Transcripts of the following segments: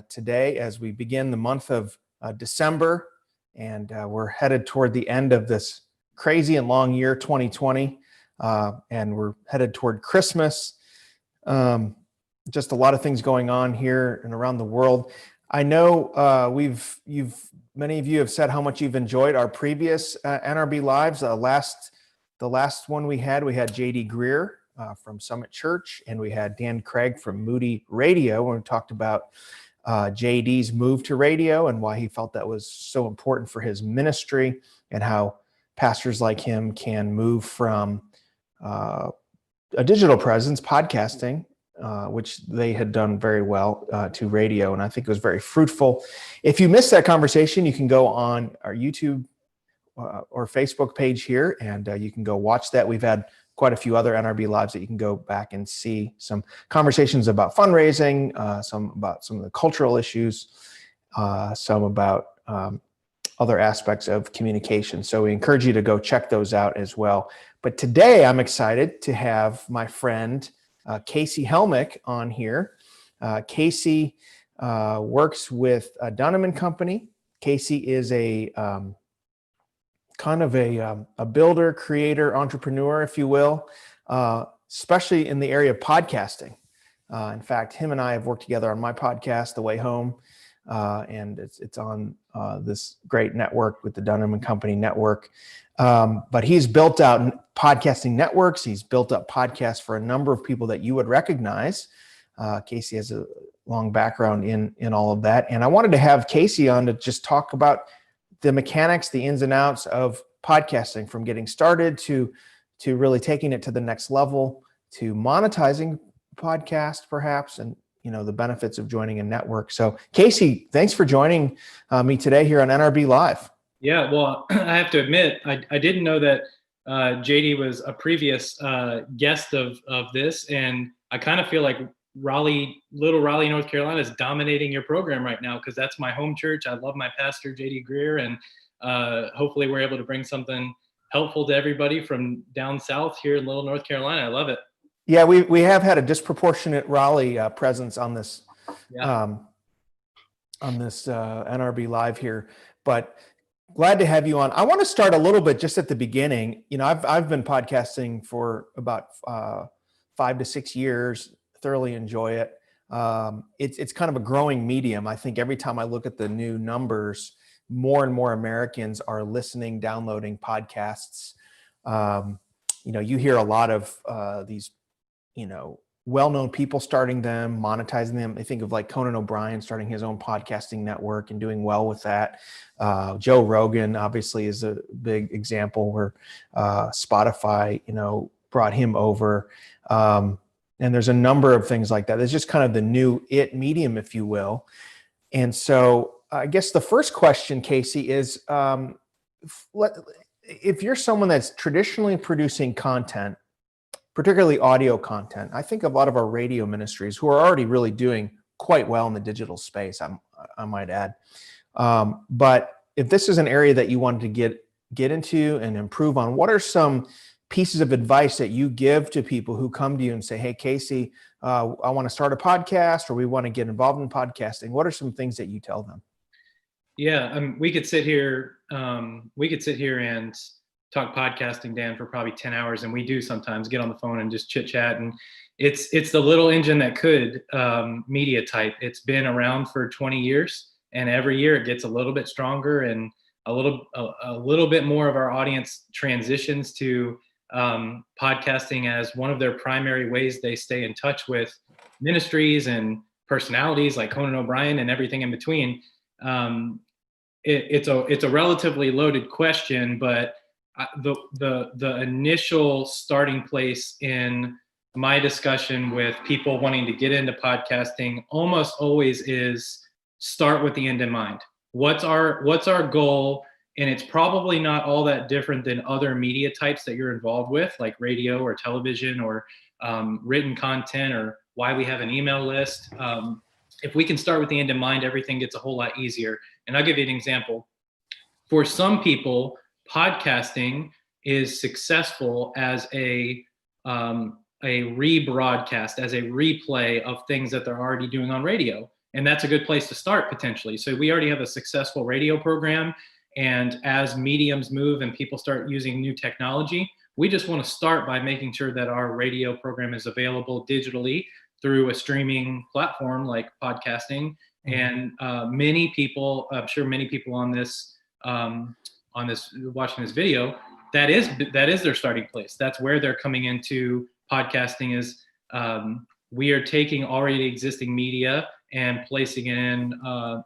today as we begin the month of December, and we're headed toward the end of this crazy and long year 2020, and we're headed toward Christmas. Just a lot of things going on here and around the world. I know many of you have said how much you've enjoyed our previous NRB Lives. The last one we had J.D. Greer from Summit Church, and we had Dan Craig from Moody Radio, when we talked about JD's move to radio and why he felt that was so important for his ministry, and how pastors like him can move from a digital presence, podcasting, which they had done very well, to radio. And I think it was very fruitful. If you missed that conversation, you can go on our YouTube or Facebook page here, and you can go watch that. We've had quite a few other NRB Lives that you can go back and see some conversations about fundraising, some about some of the cultural issues, some about other aspects of communication. So we encourage you to go check those out as well. But today I'm excited to have my friend Casey Helmick on here. Casey works with Dunham Company. Casey is a kind of a builder, creator, entrepreneur, if you will, especially in the area of podcasting. In fact, him and I have worked together on my podcast, The Way Home, and it's on this great network with the Dunham Company network. But he's built out podcasting networks. He's built up podcasts for a number of people that you would recognize. Casey has a long background in all of that. And I wanted to have Casey on to just talk about the mechanics, the ins and outs of podcasting, from getting started to really taking it to the next level, to monetizing podcast perhaps, and the benefits of joining a network. So Casey, thanks for joining me today here on NRB Live. Yeah, well, I have to admit, I didn't know that JD was a previous guest of this, and I kind of feel like little Raleigh, North Carolina is dominating your program right now, because that's my home church. I love my pastor, JD Greer, and hopefully we're able to bring something helpful to everybody from down south here in Little North Carolina. I love it. Yeah, we have had a disproportionate Raleigh presence on this NRB Live here, but glad to have you on. I want to start a little bit just at the beginning. I've been podcasting for about 5 to 6 years. Thoroughly enjoy it. It's kind of a growing medium. I think every time I look at the new numbers, more and more Americans are listening, downloading podcasts. You hear a lot of these, well-known people starting them, monetizing them. I think of like Conan O'Brien starting his own podcasting network and doing well with that. Joe Rogan obviously is a big example where Spotify, brought him over. And there's a number of things like that. It's just kind of the new medium, if you will. And so I guess the first question, Casey, is if you're someone that's traditionally producing content, particularly audio content, I think a lot of our radio ministries who are already really doing quite well in the digital space, I might add. But if this is an area that you wanted to get into and improve on, what are some pieces of advice that you give to people who come to you and say, hey, Casey, I want to start a podcast, or we want to get involved in podcasting? What are some things that you tell them? Yeah, we could sit here and talk podcasting, Dan, for probably 10 hours. And we do sometimes get on the phone and just chit chat. And it's the little engine that could media type. It's been around for 20 years, and every year it gets a little bit stronger, and a little bit more of our audience transitions to podcasting as one of their primary ways they stay in touch with ministries and personalities like Conan O'Brien and everything in between. It's a relatively loaded question, but the initial starting place in my discussion with people wanting to get into podcasting almost always is start with the end in mind. What's our goal? And it's probably not all that different than other media types that you're involved with, like radio or television or written content, or why we have an email list. If we can start with the end in mind, everything gets a whole lot easier. And I'll give you an example. For some people, podcasting is successful as a rebroadcast, as a replay of things that they're already doing on radio. And that's a good place to start potentially. So we already have a successful radio program. And as mediums move and people start using new technology, we just want to start by making sure that our radio program is available digitally through a streaming platform like podcasting. And many people, I'm sure many people on this watching this video, that is their starting place. That's where they're coming into podcasting. Is we are taking already existing media and placing it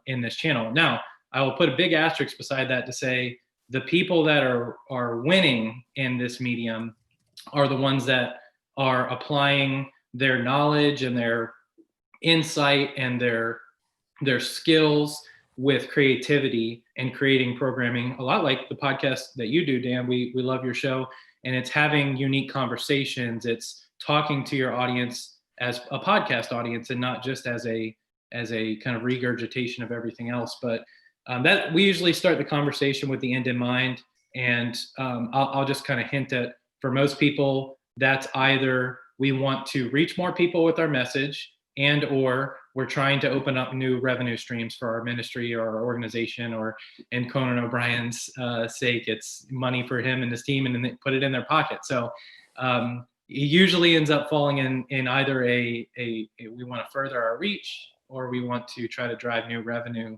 in this channel. Now, I will put a big asterisk beside that to say the people that are winning in this medium are the ones that are applying their knowledge and their insight and their skills with creativity and creating programming, a lot like the podcast that you do, Dan. We love your show, and it's having unique conversations. It's talking to your audience as a podcast audience and not just as a kind of regurgitation of everything else. But that we usually start the conversation with the end in mind. And I'll just kind of hint that for most people, that's either we want to reach more people with our message, and or we're trying to open up new revenue streams for our ministry or our organization, or in Conan O'Brien's sake, it's money for him and his team, and then they put it in their pocket. So it usually ends up falling in either a we want to further our reach, or we want to try to drive new revenue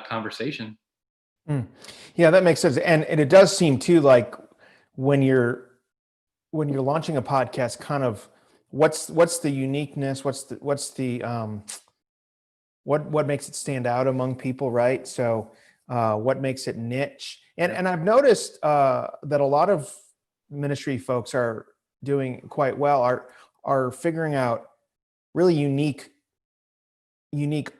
conversation. Yeah, that makes sense. And it does seem too like when you're launching a podcast, kind of what's the uniqueness, what makes it stand out among people, right? So what makes it niche? And I've noticed that a lot of ministry folks are doing quite well, are figuring out really unique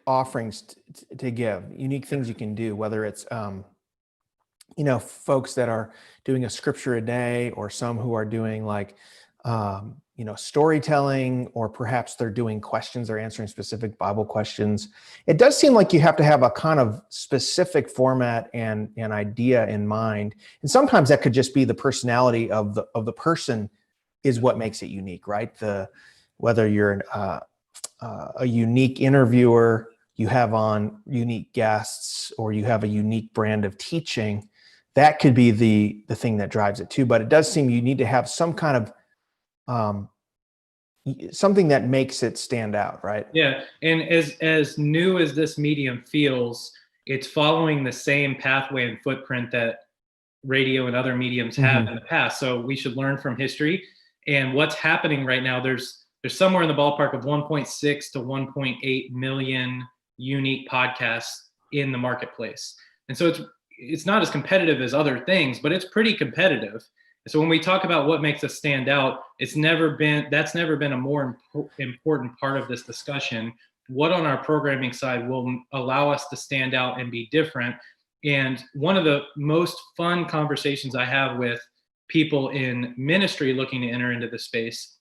offerings to give, unique things you can do, whether it's folks that are doing a scripture a day, or some who are doing like storytelling, or perhaps they're doing questions, they're answering specific Bible questions. It does seem like you have to have a kind of specific format and an idea in mind. And sometimes that could just be the personality of the person is what makes it unique, right? Whether you're a unique interviewer, you have on unique guests, or you have a unique brand of teaching, that could be the thing that drives it too. But it does seem you need to have some kind of something that makes it stand out, right? Yeah, and as new as this medium feels, it's following the same pathway and footprint that radio and other mediums have in the past. So we should learn from history. And what's happening right now, there's somewhere in the ballpark of 1.6 to 1.8 million unique podcasts in the marketplace. And so it's not as competitive as other things, but it's pretty competitive. So when we talk about what makes us stand out, that's never been a more important part of this discussion. What on our programming side will allow us to stand out and be different? And one of the most fun conversations I have with people in ministry looking to enter into this space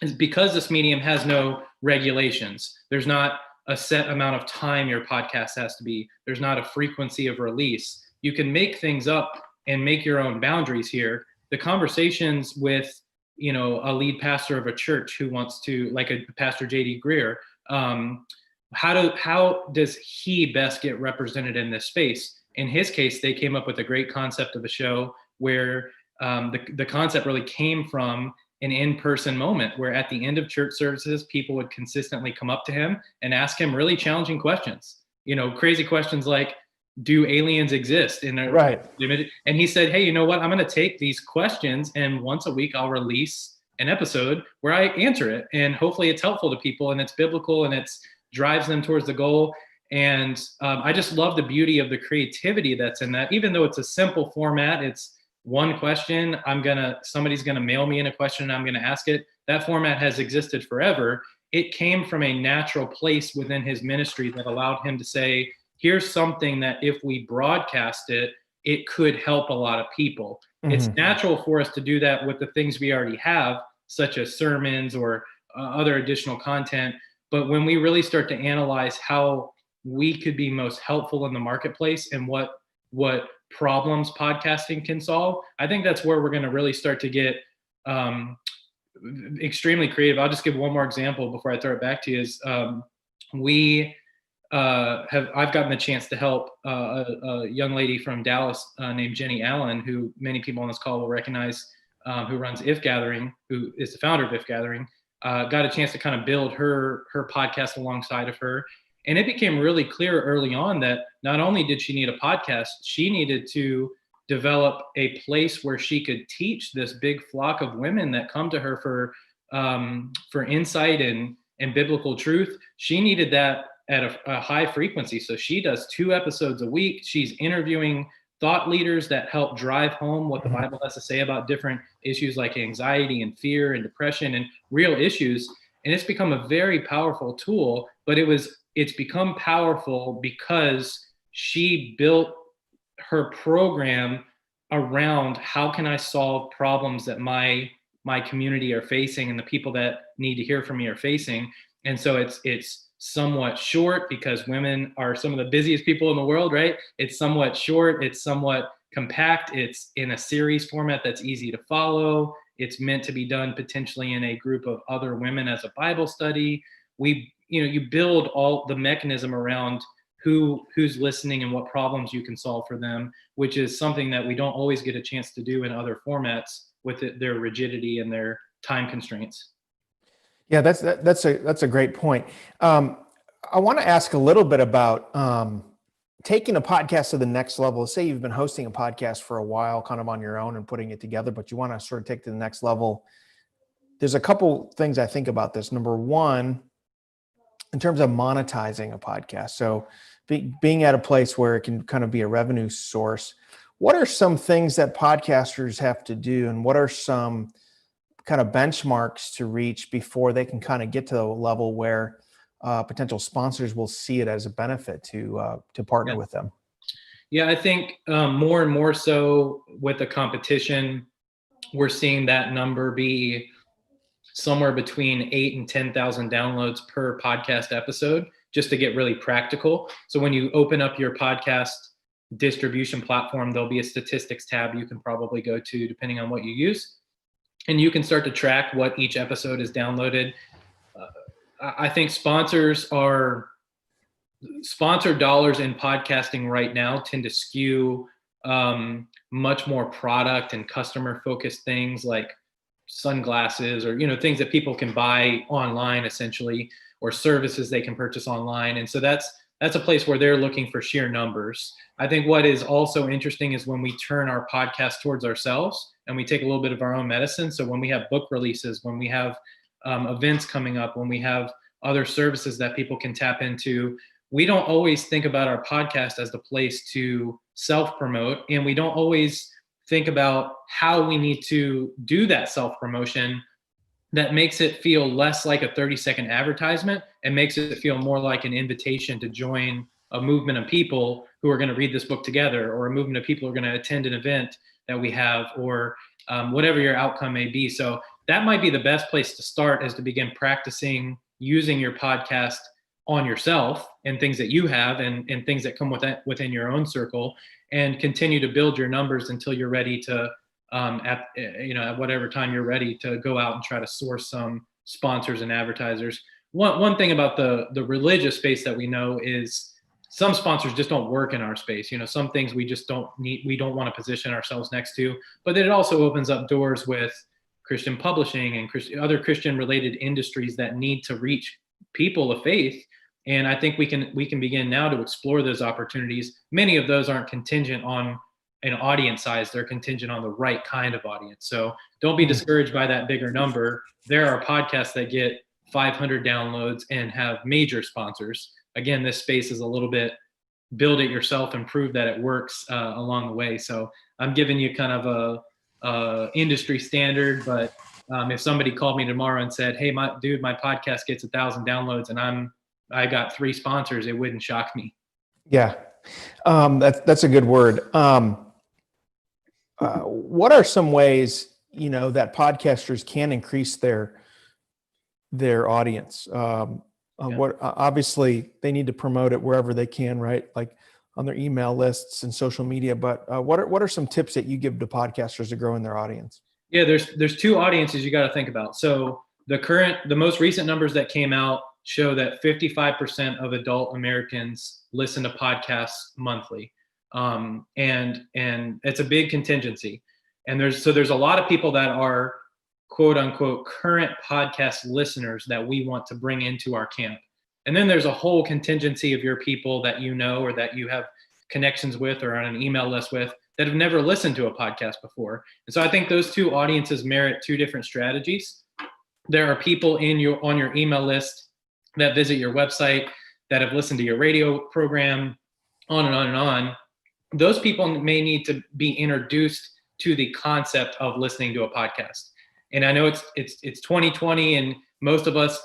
is because this medium has no regulations. There's not a set amount of time your podcast has to be. There's not a frequency of release. You can make things up and make your own boundaries here. The conversations with, a lead pastor of a church who wants to, like a Pastor J.D. Greer, how does he best get represented in this space? In his case, they came up with a great concept of a show where the concept really came from an in-person moment, where at the end of church services, people would consistently come up to him and ask him really challenging questions, crazy questions like, do aliens exist? Right. And he said, hey, you know what? I'm going to take these questions, and once a week I'll release an episode where I answer it, and hopefully it's helpful to people, and it's biblical, and it drives them towards the goal. And I just love the beauty of the creativity that's in that. Even though it's a simple format, it's one question. Somebody's gonna mail me in a question, and I'm gonna ask it. That format has existed forever. It came from a natural place within his ministry that allowed him to say, here's something that if we broadcast it, it could help a lot of people. It's natural for us to do that with the things we already have, such as sermons or other additional content. But when we really start to analyze how we could be most helpful in the marketplace and what problems podcasting can solve, I think that's where we're going to really start to get extremely creative. I'll just give one more example before I throw it back to you. I've gotten the chance to help a young lady from Dallas named Jenny Allen, who many people on this call will recognize, who runs If Gathering, who is the founder of If Gathering. Got a chance to kind of build her podcast alongside of her. And it became really clear early on that not only did she need a podcast, she needed to develop a place where she could teach this big flock of women that come to her for insight and biblical truth. She needed that at a high frequency. So she does 2 episodes a week. She's interviewing thought leaders that help drive home what the Bible has to say about different issues like anxiety and fear and depression and real issues. And it's become a very powerful tool, but it's become powerful because she built her program around how can I solve problems that my community are facing and the people that need to hear from me are facing. And so it's somewhat short because women are some of the busiest people in the world, right? It's somewhat short. It's somewhat compact. It's in a series format that's easy to follow. It's meant to be done potentially in a group of other women as a Bible study. You build all the mechanism around who's listening and what problems you can solve for them, which is something that we don't always get a chance to do in other formats with their rigidity and their time constraints. Yeah, that's a great point. I want to ask a little bit about taking a podcast to the next level. Say you've been hosting a podcast for a while, kind of on your own and putting it together, but you want to sort of take to the next level. There's a couple things I think about this. Number one, in terms of monetizing a podcast. So being at a place where it can kind of be a revenue source, what are some things that podcasters have to do, and what are some kind of benchmarks to reach before they can kind of get to the level where potential sponsors will see it as a benefit to partner with them? Yeah, I think more and more so with the competition, we're seeing that number be somewhere between 8,000 and 10,000 downloads per podcast episode, just to get really practical. So when you open up your podcast distribution platform, there'll be a statistics tab you can probably go to depending on what you use. And you can start to track what each episode is downloaded. I think sponsor dollars in podcasting right now tend to skew much more product and customer focused things like sunglasses or things that people can buy online essentially, or services they can purchase online. And so that's a place where they're looking for sheer numbers. I think what is also interesting is when we turn our podcast towards ourselves and we take a little bit of our own medicine. So when we have book releases, when we have events coming up, when we have other services that people can tap into, we don't always think about our podcast as the place to self-promote. And we don't always think about how we need to do that self-promotion that makes it feel less like a 30-second advertisement and makes it feel more like an invitation to join a movement of people who are going to read this book together, or a movement of people who are going to attend an event that we have, or whatever your outcome may be. So that might be the best place to start, is to begin practicing using your podcast on yourself and things that you have and things that come within your own circle, and continue to build your numbers until you're ready to, at whatever time you're ready to go out and try to source some sponsors and advertisers. One thing about the religious space that we know is some sponsors just don't work in our space. Some things we just don't need, we don't want to position ourselves next to, but it also opens up doors with Christian publishing and other Christian related industries that need to reach people of faith. And I think we can begin now to explore those opportunities. Many of those aren't contingent on an audience size. They're contingent on the right kind of audience. So don't be discouraged by that bigger number. There are podcasts that get 500 downloads and have major sponsors. Again, this space is a little bit build it yourself and prove that it works along the way. So I'm giving you kind of a industry standard, but if somebody called me tomorrow and said, "Hey, my podcast gets 1,000 downloads and I got 3 sponsors," it wouldn't shock me. Yeah, that's a good word. What are some ways that podcasters can increase their audience? What obviously they need to promote it wherever they can, right? Like on their email lists and social media. But what are some tips that you give to podcasters to grow in their audience? Yeah, there's 2 audiences you got to think about. So the most recent numbers that came out show that 55% of adult Americans listen to podcasts monthly. And it's a big contingency. And there's a lot of people that are quote unquote current podcast listeners that we want to bring into our camp. And then there's a whole contingency of your people that you know or that you have connections with or on an email list with that have never listened to a podcast before. And so I think those two audiences merit two different strategies. There are people on your email list that visit your website, that have listened to your radio program, on and on and on. Those people may need to be introduced to the concept of listening to a podcast. And I know it's 2020, and most of us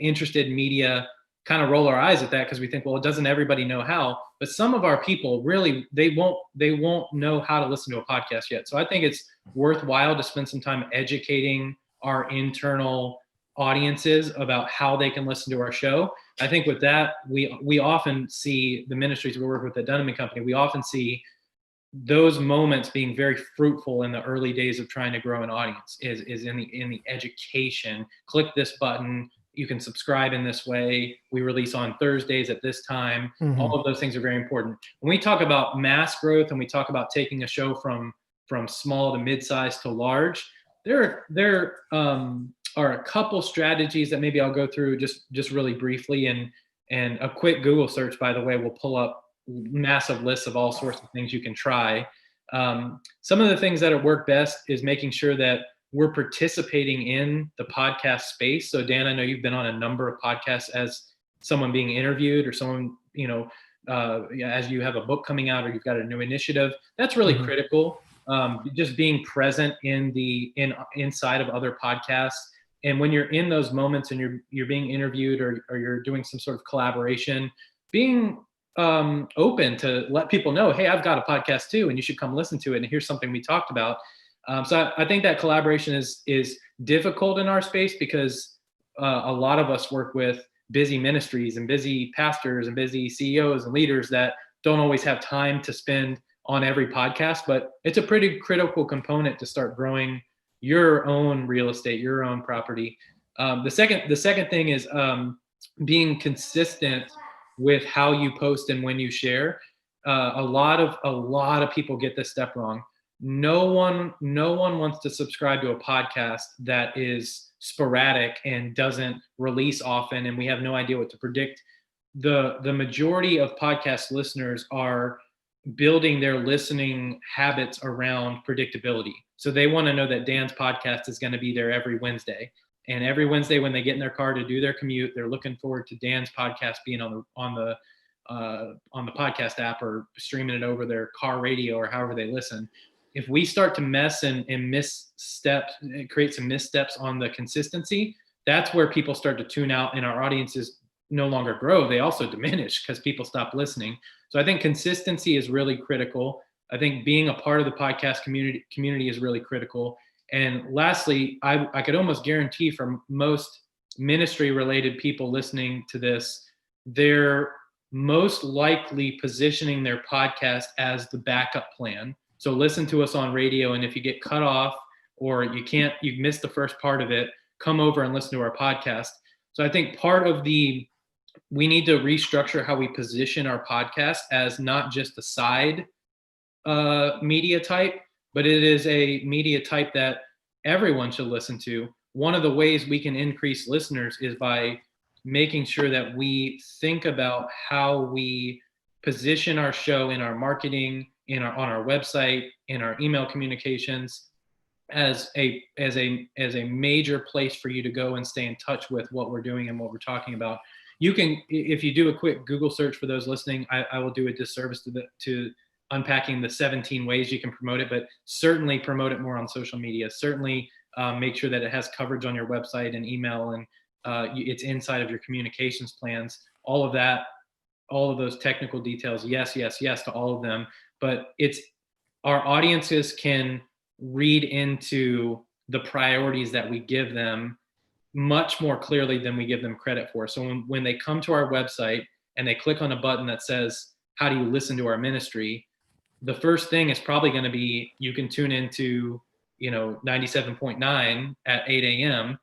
interested in media kind of roll our eyes at that because we think, well, doesn't everybody know how? But some of our people really, they won't know how to listen to a podcast yet. So I think it's worthwhile to spend some time educating our internal audiences about how they can listen to our show. I think with that, we often see the ministries we work with at Dunham Company, we often see those moments being very fruitful in the early days of trying to grow an audience is in the education. Click this button. You can subscribe in this way. We release on Thursdays at this time. Mm-hmm. All of those things are very important. When we talk about mass growth and we talk about taking a show from small to mid-size to large, there are a couple strategies that maybe I'll go through just really briefly. And a quick Google search, by the way, will pull up massive lists of all sorts of things you can try. Some of the things that work best is making sure that we're participating in the podcast space. So Dan, I know you've been on a number of podcasts as someone being interviewed or someone, as you have a book coming out or you've got a new initiative. That's really mm-hmm. critical. Just being present inside of other podcasts. And when you're in those moments and you're being interviewed or you're doing some sort of collaboration, being open to let people know, hey, I've got a podcast too, and you should come listen to it. And here's something we talked about. So I think that collaboration is difficult in our space because a lot of us work with busy ministries and busy pastors and busy CEOs and leaders that don't always have time to spend on every podcast, but it's a pretty critical component to start growing your own real estate, your own property. The second thing is being consistent with how you post and when you share. A lot of people get this step wrong. No one wants to subscribe to a podcast that is sporadic and doesn't release often, and we have no idea what to predict. The majority of podcast listeners are building their listening habits around predictability. So they want to know that Dan's podcast is going to be there every Wednesday. And every Wednesday when they get in their car to do their commute, they're looking forward to Dan's podcast being on the podcast app or streaming it over their car radio or however they listen. If we start to mess and missteps, create some missteps on the consistency, that's where people start to tune out and our audiences no longer grow. They also diminish because people stop listening. So I think consistency is really critical. I think being a part of the podcast community is really critical. And lastly, I could almost guarantee for most ministry related people listening to this, they're most likely positioning their podcast as the backup plan. So listen to us on radio, and if you get cut off or you've missed the first part of it, come over and listen to our podcast. So I think we need to restructure how we position our podcast as not just a side media type, but it is a media type that everyone should listen to. One of the ways we can increase listeners is by making sure that we think about how we position our show in our marketing, on our website, in our email communications, as a major place for you to go and stay in touch with what we're doing and what we're talking about. You can, if you do a quick Google search for those listening, I will do a disservice to unpacking the 17 ways you can promote it, but certainly promote it more on social media. Certainly make sure that it has coverage on your website and email, and it's inside of your communications plans. All of that, all of those technical details, yes to all of them. But our audiences can read into the priorities that we give them much more clearly than we give them credit for. So when they come to our website and they click on a button that says, how do you listen to our ministry? The first thing is probably going to be, you can tune into, 97.9 at 8 a.m.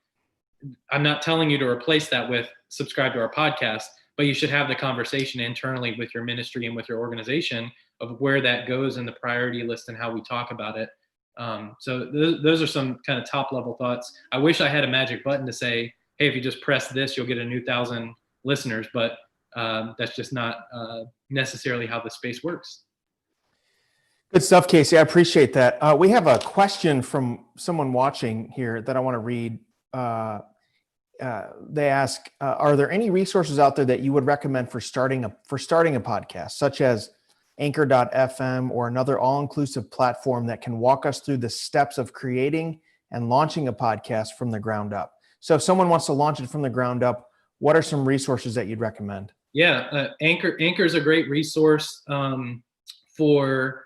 I'm not telling you to replace that with subscribe to our podcast, but you should have the conversation internally with your ministry and with your organization of where that goes in the priority list and how we talk about it. So those are some kind of top level thoughts. I wish I had a magic button to say, hey, if you just press this, you'll get a new 1,000 listeners, but that's just not necessarily how the space works. Good stuff, Casey. I appreciate that. We have a question from someone watching here that I want to read. They ask, are there any resources out there that you would recommend for starting a podcast, such as Anchor.fm or another all-inclusive platform that can walk us through the steps of creating and launching a podcast from the ground up? So if someone wants to launch it from the ground up, what are some resources that you'd recommend? Yeah, Anchor is a great resource for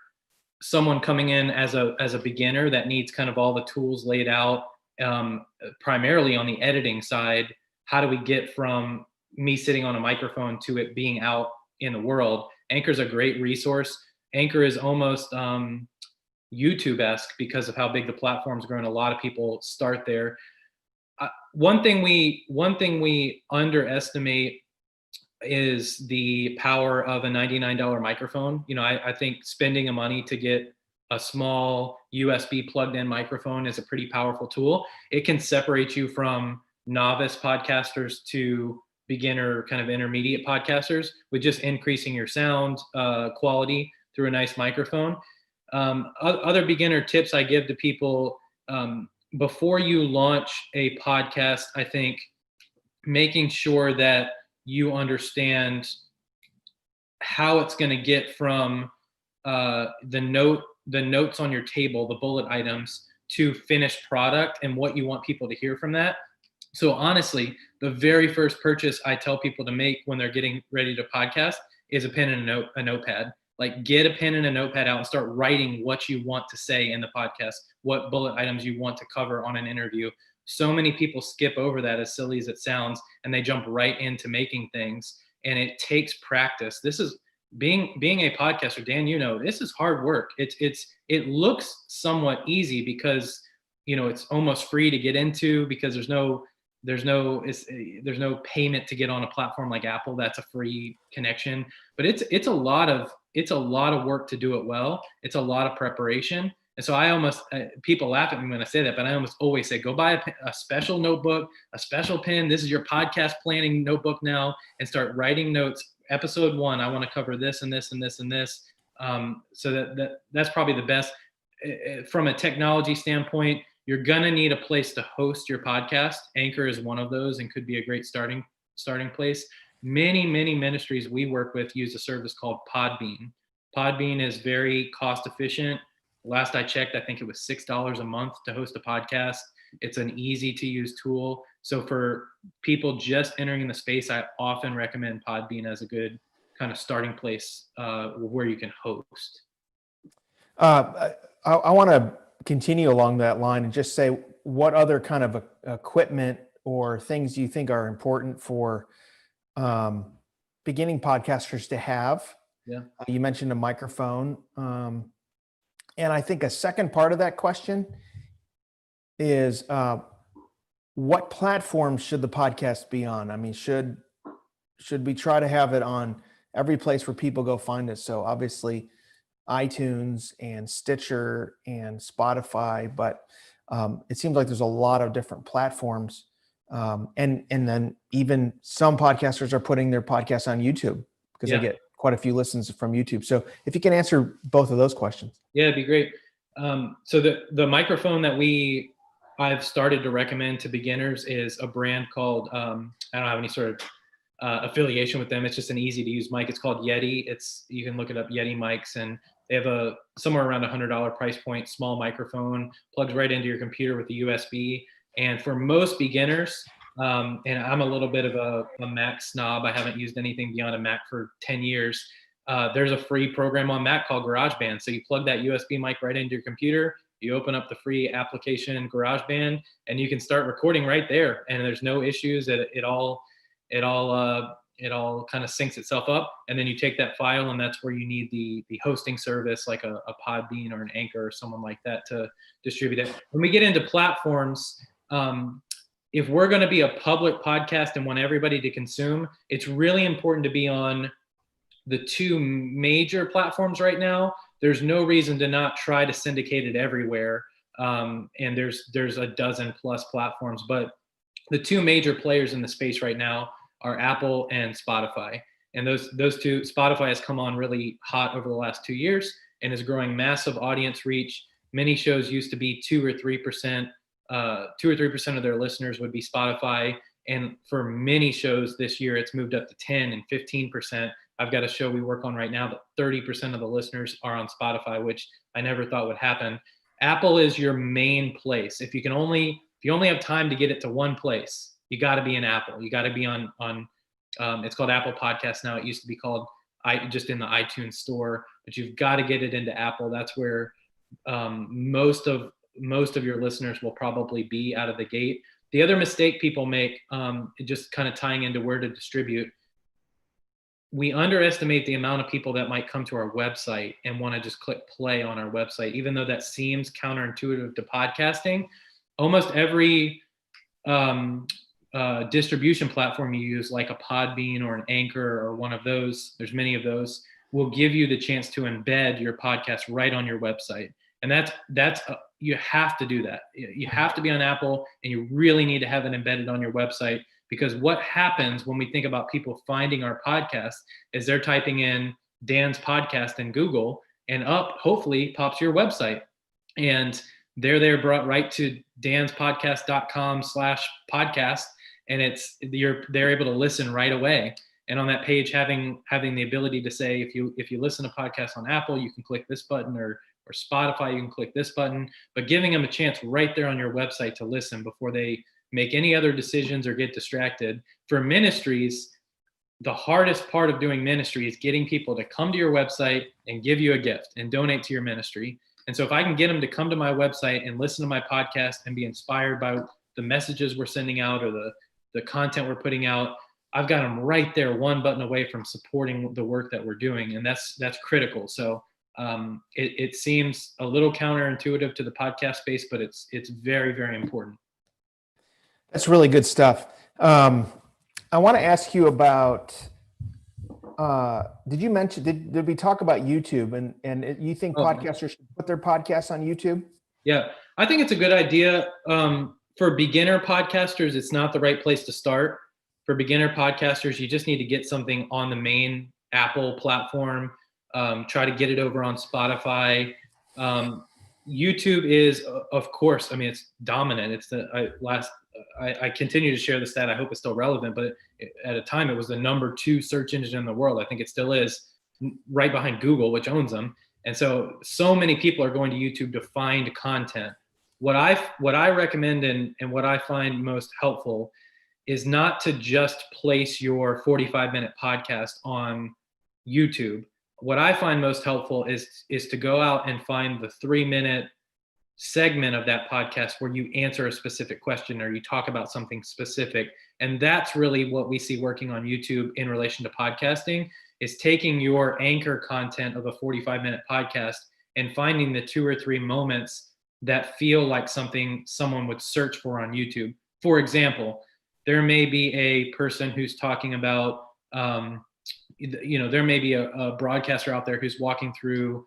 someone coming in as a beginner that needs kind of all the tools laid out, primarily on the editing side. How do we get from me sitting on a microphone to it being out in the world? Anchor's a great resource. Anchor is almost YouTube-esque because of how big the platform's grown. A lot of people start there. One thing we underestimate is the power of a $99 microphone. I think spending a money to get a small USB plugged in microphone is a pretty powerful tool. It can separate you from novice podcasters to beginner, kind of intermediate podcasters with just increasing your sound quality through a nice microphone. Other beginner tips I give to people, before you launch a podcast, I think making sure that you understand how it's going to get from the notes on your table, the bullet items, to finished product and what you want people to hear from that. So honestly, the very first purchase I tell people to make when they're getting ready to podcast is a pen and a notepad. Like, get a pen and a notepad out and start writing what you want to say in the podcast, what bullet items you want to cover on an interview. So many people skip over that, as silly as it sounds, and they jump right into making things. And it takes practice. This is being a podcaster, Dan, this is hard work. It looks somewhat easy because, it's almost free to get into because there's no payment to get on a platform like Apple. That's a free connection, but it's a lot of work to do it well. It's a lot of preparation. And so people laugh at me when I say that, but I almost always say, go buy a special notebook, a special pen. This is your podcast planning notebook now, and start writing notes. Episode 1, I want to cover this and this and this and this. So that's probably the best. From a technology standpoint, you're going to need a place to host your podcast. Anchor is one of those and could be a great starting place. Many ministries we work with use a service called Podbean. Podbean is very cost efficient. Last I checked, I think it was $6 a month to host a podcast. It's an easy to use tool. So for people just entering the space, I often recommend Podbean as a good kind of starting place where you can host. I want to continue along that line and just say, what other kind of equipment or things do you think are important for beginning podcasters to have? Yeah. You mentioned a microphone. And I think a second part of that question is, what platforms should the podcast be on? I mean, should we try to have it on every place where people go find it? So obviously iTunes and Stitcher and Spotify, but it seems like there's a lot of different platforms. And then even some podcasters are putting their podcasts on YouTube because they get quite a few listens from YouTube. So if you can answer both of those questions. Yeah, it'd be great. So the microphone that I've started to recommend to beginners is a brand called, I don't have any sort of affiliation with them. It's just an easy to use mic. It's called Yeti. You can look it up, Yeti mics, and they have somewhere around $100 price point, small microphone, plugs right into your computer with a USB. And for most beginners, and I'm a little bit of a Mac snob. I haven't used anything beyond a Mac for 10 years. There's a free program on Mac called GarageBand. So you plug that USB mic right into your computer, you open up the free application GarageBand, and you can start recording right there. And there's no issues. It all kind of syncs itself up. And then you take that file, and that's where you need the hosting service like a Podbean or an Anchor or someone like that to distribute it. When we get into platforms, if we're going to be a public podcast and want everybody to consume, it's really important to be on the two major platforms right now. There's no reason to not try to syndicate it everywhere. And there's a dozen plus platforms, but the two major players in the space right now are Apple and Spotify. And those two, Spotify has come on really hot over the last 2 years and is growing massive audience reach. Many shows used to be 2 or 3%. 2 or 3% of their listeners would be Spotify. And for many shows this year, it's moved up to 10 and 15%. I've got a show we work on right now that 30% of the listeners are on Spotify, which I never thought would happen. Apple is your main place. If you only have time to get it to one place, you got to be in Apple. You got to be on it's called Apple Podcasts now. It used to be called just in the iTunes store, but you've got to get it into Apple. That's where most of your listeners will probably be out of the gate. The other mistake people make, just kind of tying into where to distribute, we underestimate the amount of people that might come to our website and want to just click play on our website, even though that seems counterintuitive to podcasting. Almost every distribution platform you use, like a Podbean or an Anchor or one of those, there's many of those, will give you the chance to embed your podcast right on your website. And that's you have to do that. You have to be on Apple, and you really need to have it embedded on your website, because what happens when we think about people finding our podcast is they're typing in Dan's podcast in Google, and up hopefully pops your website, and they're brought right to danspodcast.com/podcast, and they're able to listen right away. And on that page, having the ability to say, if you listen to podcasts on Apple, you can click this button, or Spotify, you can click this button, but giving them a chance right there on your website to listen before they make any other decisions or get distracted. For ministries, the hardest part of doing ministry is getting people to come to your website and give you a gift and donate to your ministry. And so if I can get them to come to my website and listen to my podcast and be inspired by the messages we're sending out or the content we're putting out, I've got them right there, one button away from supporting the work that we're doing. And that's critical. So it seems a little counterintuitive to the podcast space, but it's very, very important. That's really good stuff. I want to ask you about, did you mention, did we talk about YouTube, and you think podcasters should put their podcasts on YouTube? Yeah, I think it's a good idea. For beginner podcasters, it's not the right place to start. For beginner podcasters, you just need to get something on the main Apple platform. Try to get it over on Spotify. YouTube is, of course, I mean, it's dominant. It's I continue to share the stat. I hope it's still relevant, but at a time it was the number 2 search engine in the world. I think it still is, right behind Google, which owns them. And so many people are going to YouTube to find content. What I recommend and what I find most helpful is not to just place your 45-minute podcast on YouTube. What I find most helpful is to go out and find the 3-minute segment of that podcast where you answer a specific question or you talk about something specific. And that's really what we see working on YouTube in relation to podcasting, is taking your anchor content of a 45-minute podcast and finding the 2 or 3 moments that feel like something someone would search for on YouTube. For example, there may be a person who's talking about, there may be a broadcaster out there who's walking through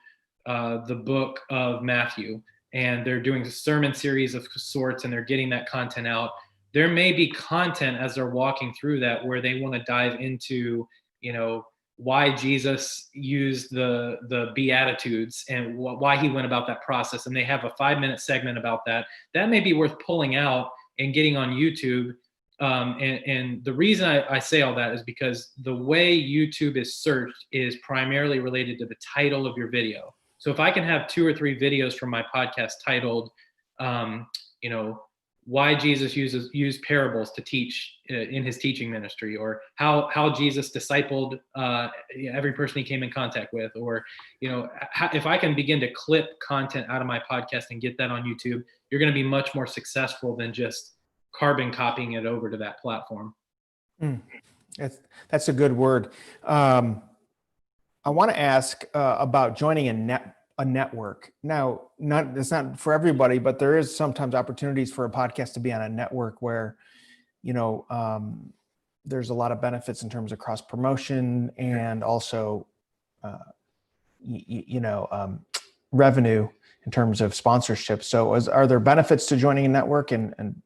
the book of Matthew, and they're doing a sermon series of sorts, and they're getting that content out. There may be content as they're walking through that where they want to dive into, why Jesus used the Beatitudes and why he went about that process. And they have a 5-minute segment about that. That may be worth pulling out and getting on YouTube. And the reason I say all that is because the way YouTube is searched is primarily related to the title of your video. So if I can have 2 or 3 videos from my podcast titled, why Jesus used parables to teach in his teaching ministry, or how Jesus discipled every person he came in contact with, or if I can begin to clip content out of my podcast and get that on YouTube, you're going to be much more successful than just carbon copying it over to that platform. That's a good word. I want to ask about joining a network. Now, it's not for everybody, but there is sometimes opportunities for a podcast to be on a network where there's a lot of benefits in terms of cross promotion and also, revenue in terms of sponsorship. So are there benefits to joining a network and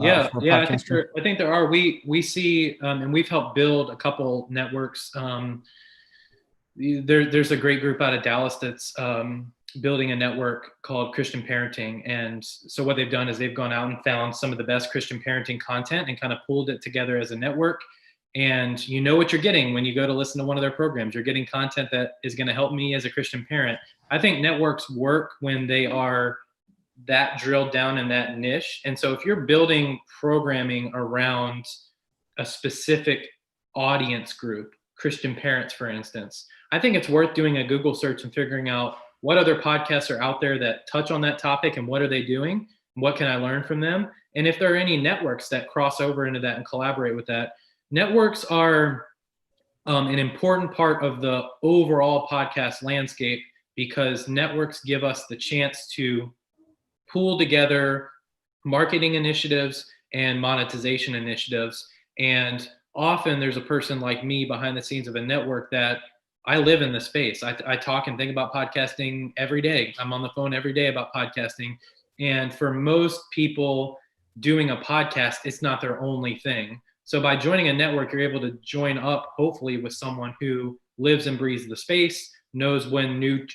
Yeah, for I podcasting? think there are. We see, and we've helped build a couple networks. There's a great group out of Dallas that's building a network called Christian Parenting. And so what they've done is they've gone out and found some of the best Christian parenting content and kind of pulled it together as a network. And you know what you're getting when you go to listen to one of their programs. You're getting content that is going to help me as a Christian parent. I think networks work when they are that drilled down in that niche. And so if you're building programming around a specific audience group, Christian parents, for instance, I think it's worth doing a Google search and figuring out what other podcasts are out there that touch on that topic and what are they doing? What can I learn from them? And if there are any networks that cross over into that and collaborate with that. Networks are an important part of the overall podcast landscape because networks give us the chance to pool together marketing initiatives and monetization initiatives. And often there's a person like me behind the scenes of a network that I live in the space. I talk and think about podcasting every day. I'm on the phone every day about podcasting. And for most people doing a podcast, it's not their only thing. So by joining a network, you're able to join up, hopefully, with someone who lives and breathes the space, knows when new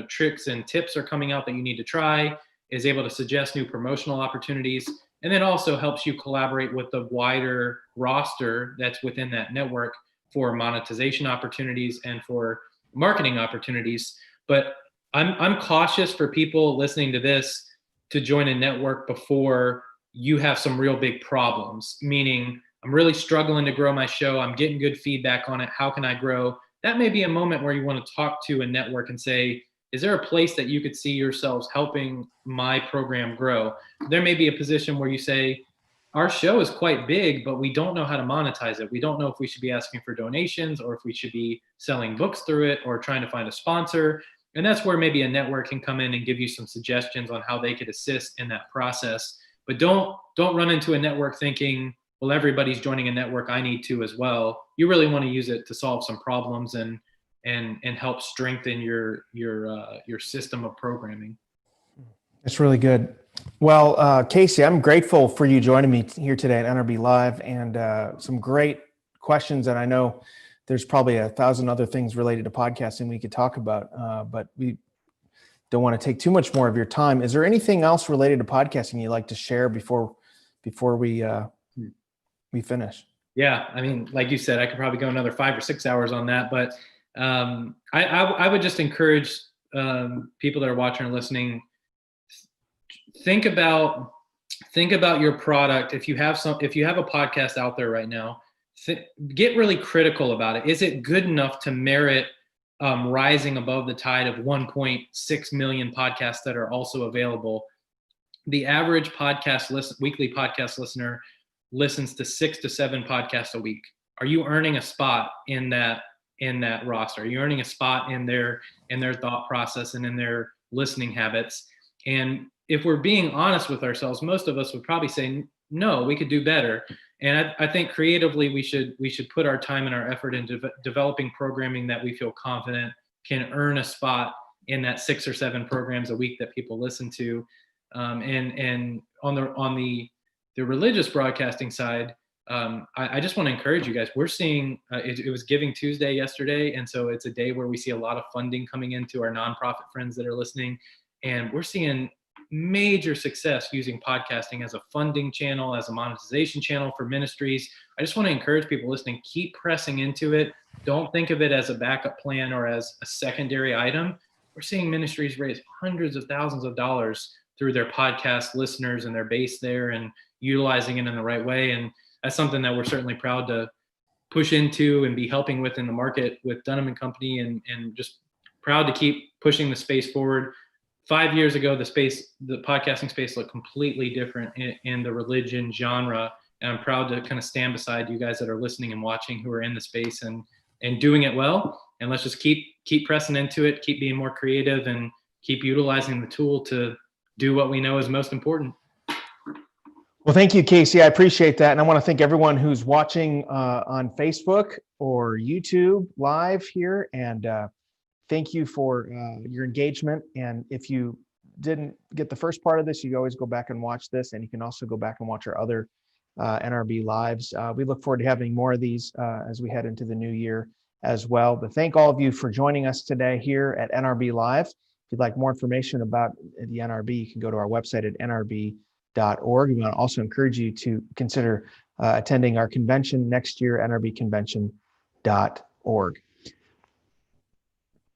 tricks and tips are coming out that you need to try, is able to suggest new promotional opportunities, and then also helps you collaborate with the wider roster that's within that network for monetization opportunities and for marketing opportunities. But I'm cautious for people listening to this to join a network before you have some real big problems, meaning I'm really struggling to grow my show. I'm getting good feedback on it. How can I grow? That may be a moment where you want to talk to a network and say, is there a place that you could see yourselves helping my program grow? There may be a position where you say, our show is quite big, but we don't know how to monetize it. We don't know if we should be asking for donations or if we should be selling books through it or trying to find a sponsor. And that's where maybe a network can come in and give you some suggestions on how they could assist in that process. But don't run into a network thinking, well, everybody's joining a network, I need to as well. You really want to use it to solve some problems and help strengthen your system of programming. It's really good. Well, Casey, I'm grateful for you joining me here today at NRB Live and some great questions. And I know there's probably 1,000 other things related to podcasting we could talk about, but we don't want to take too much more of your time. Is there anything else related to podcasting you'd like to share before we finish? Yeah, I mean, like you said, I could probably go another 5 or 6 hours on that, but I would just encourage people that are watching or listening, think about your product. If you have a podcast out there right now, get really critical about it. Is it good enough to merit rising above the tide of 1.6 million podcasts that are also available? The average weekly podcast listener listens to 6 to 7 podcasts a week. Are you earning a spot in that roster? Are you earning a spot in their thought process and in their listening habits? And if we're being honest with ourselves, most of us would probably say, no, we could do better. And I think creatively we should put our time and our effort into developing programming that we feel confident can earn a spot in that 6 or 7 programs a week that people listen to. And on the religious broadcasting side, I just want to encourage you guys. We're seeing it was Giving Tuesday yesterday, and so it's a day where we see a lot of funding coming into our nonprofit friends that are listening, and we're seeing major success using podcasting as a funding channel, as a monetization channel for ministries. I just want to encourage people listening, keep pressing into it. Don't think of it as a backup plan or as a secondary item. We're seeing ministries raise hundreds of thousands of dollars through their podcast listeners and their base there and utilizing it in the right way. And that's something that we're certainly proud to push into and be helping with in the market with Dunham Company, and just proud to keep pushing the space forward. 5 years ago, the podcasting space looked completely different in the religion genre. And I'm proud to kind of stand beside you guys that are listening and watching who are in the space and doing it well. And let's just keep pressing into it, keep being more creative, and keep utilizing the tool to do what we know is most important. Well, thank you, Casey. I appreciate that. And I want to thank everyone who's watching on Facebook or YouTube live here. And thank you for your engagement. And if you didn't get the first part of this, you can always go back and watch this. And you can also go back and watch our other NRB lives. We look forward to having more of these as we head into the new year as well. But thank all of you for joining us today here at NRB Live. If you'd like more information about the NRB, you can go to our website at nrb.org. We want to also encourage you to consider attending our convention next year, nrbconvention.org.